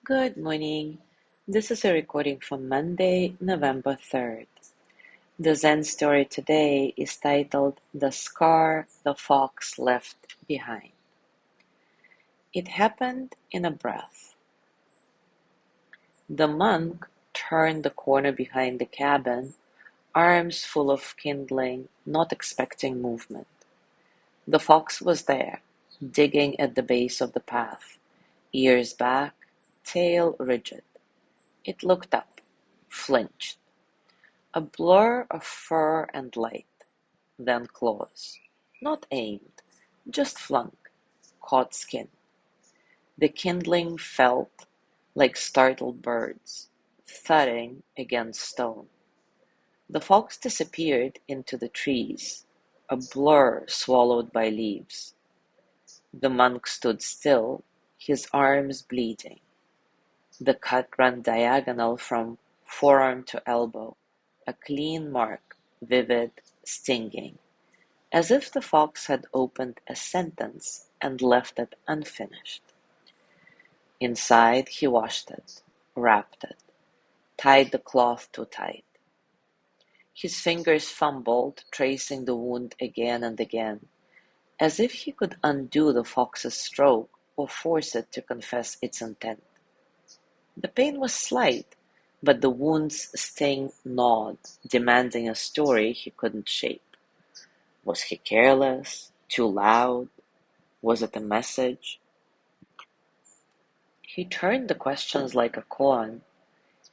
Good morning. This is a recording from Monday, November 3rd. The Zen story today is titled The Scar the Fox Left Behind. It happened in a breath. The monk turned the corner behind the cabin, arms full of kindling, not expecting movement. The fox was there, digging at the base of the path, ears back, tail rigid. It looked up, flinched. A blur of fur and light, then claws. Not aimed, just flung, caught skin. The kindling felt like startled birds, thudding against stone. The fox disappeared into the trees, a blur swallowed by leaves. The monk stood still, his arms bleeding. The cut ran diagonal from forearm to elbow, a clean mark, vivid, stinging, as if the fox had opened a sentence and left it unfinished. Inside he washed it, wrapped it, tied the cloth too tight. His fingers fumbled, tracing the wound again and again, as if he could undo the fox's stroke or force it to confess its intent. The pain was slight, but the wound's sting gnawed, demanding a story he couldn't shape. Was he careless? Too loud? Was it a message? He turned the questions like a koan,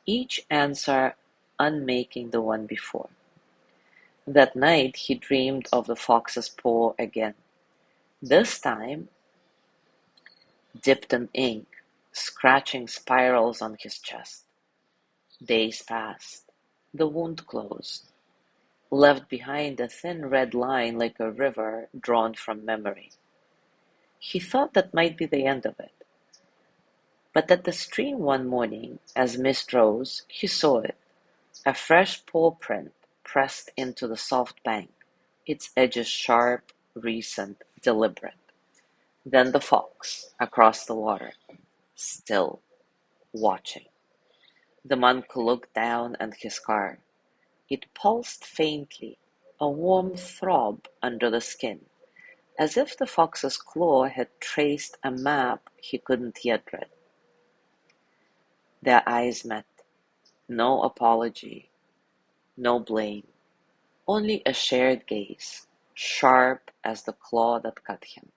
each answer unmaking the one before. That night he dreamed of the fox's paw again, this time dipped in ink, scratching spirals on his chest. Days passed. The wound closed, left behind a thin red line like a river drawn from memory. He thought that might be the end of it. But at the stream one morning, as mist rose, he saw it, a fresh paw print pressed into the soft bank, its edges sharp, recent, deliberate. Then the fox, across the water, still, watching. The monk looked down at his scar. It pulsed faintly, a warm throb under the skin, as if the fox's claw had traced a map he couldn't yet read. Their eyes met. No apology, no blame, only a shared gaze, sharp as the claw that cut him.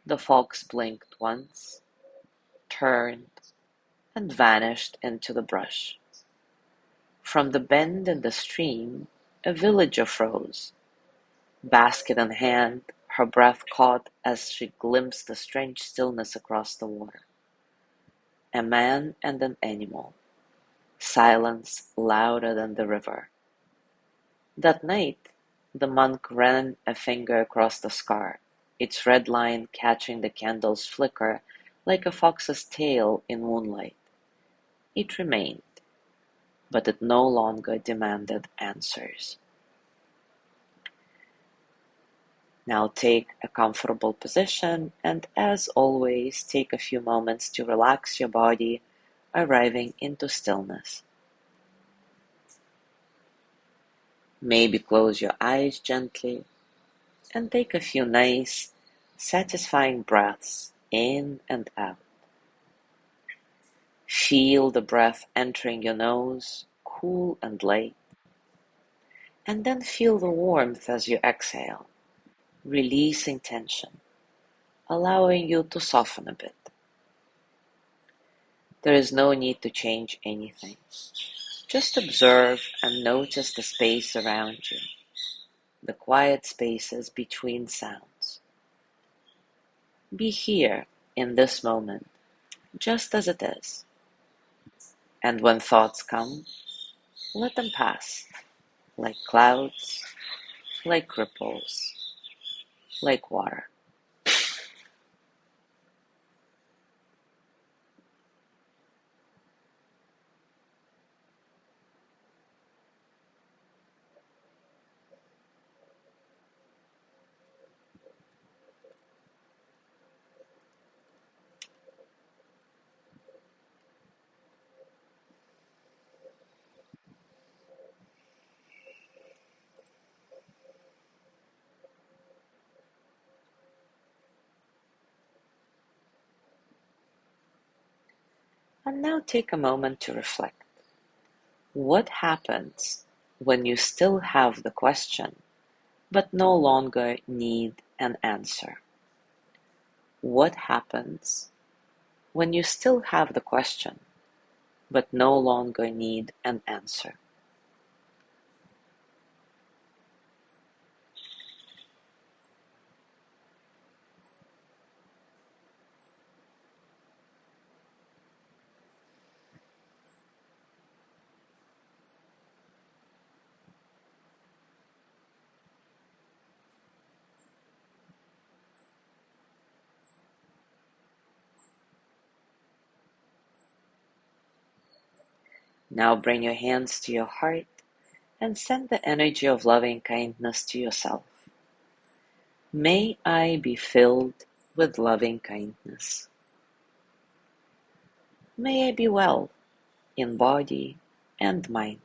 The fox blinked once, turned, and vanished into the brush. From the bend in the stream, a villager froze, basket in hand, her breath caught as she glimpsed the strange stillness across the water. A man and an animal, silence louder than the river. That night, the monk ran a finger across the scar, its red line catching the candle's flicker like a fox's tail in moonlight. It remained, but it no longer demanded answers. Now take a comfortable position and, as always, take a few moments to relax your body, arriving into stillness. Maybe close your eyes gently and take a few nice, satisfying breaths in and out. Feel the breath entering your nose, cool and light, and then feel the warmth as you exhale, releasing tension, allowing you to soften a bit. There is no need to change anything. Just observe and notice the space around you, the quiet spaces between sounds. Be here in this moment, just as it is. And when thoughts come, let them pass, like clouds, like ripples, like water. And now take a moment to reflect. What happens when you still have the question, but no longer need an answer? What happens when you still have the question, but no longer need an answer? Now bring your hands to your heart and send the energy of loving kindness to yourself. May I be filled with loving kindness. May I be well in body and mind.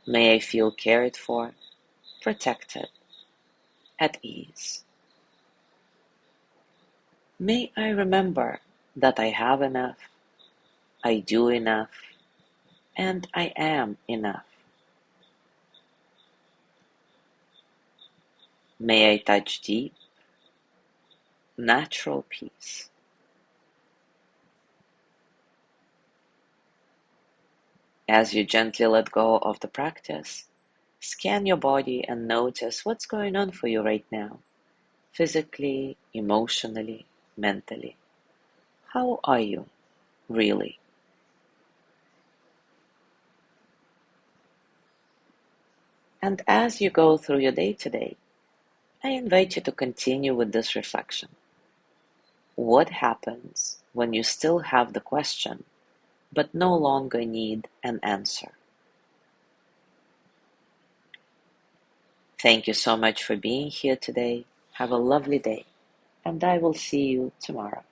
May I feel cared for, protected, at ease. May I remember that I have enough, I do enough, and I am enough. May I touch deep, natural peace. As you gently let go of the practice, scan your body and notice what's going on for you right now, physically, emotionally, mentally. How are you, really? And as you go through your day today, I invite you to continue with this reflection. What happens when you still have the question, but no longer need an answer? Thank you so much for being here today. Have a lovely day, and I will see you tomorrow.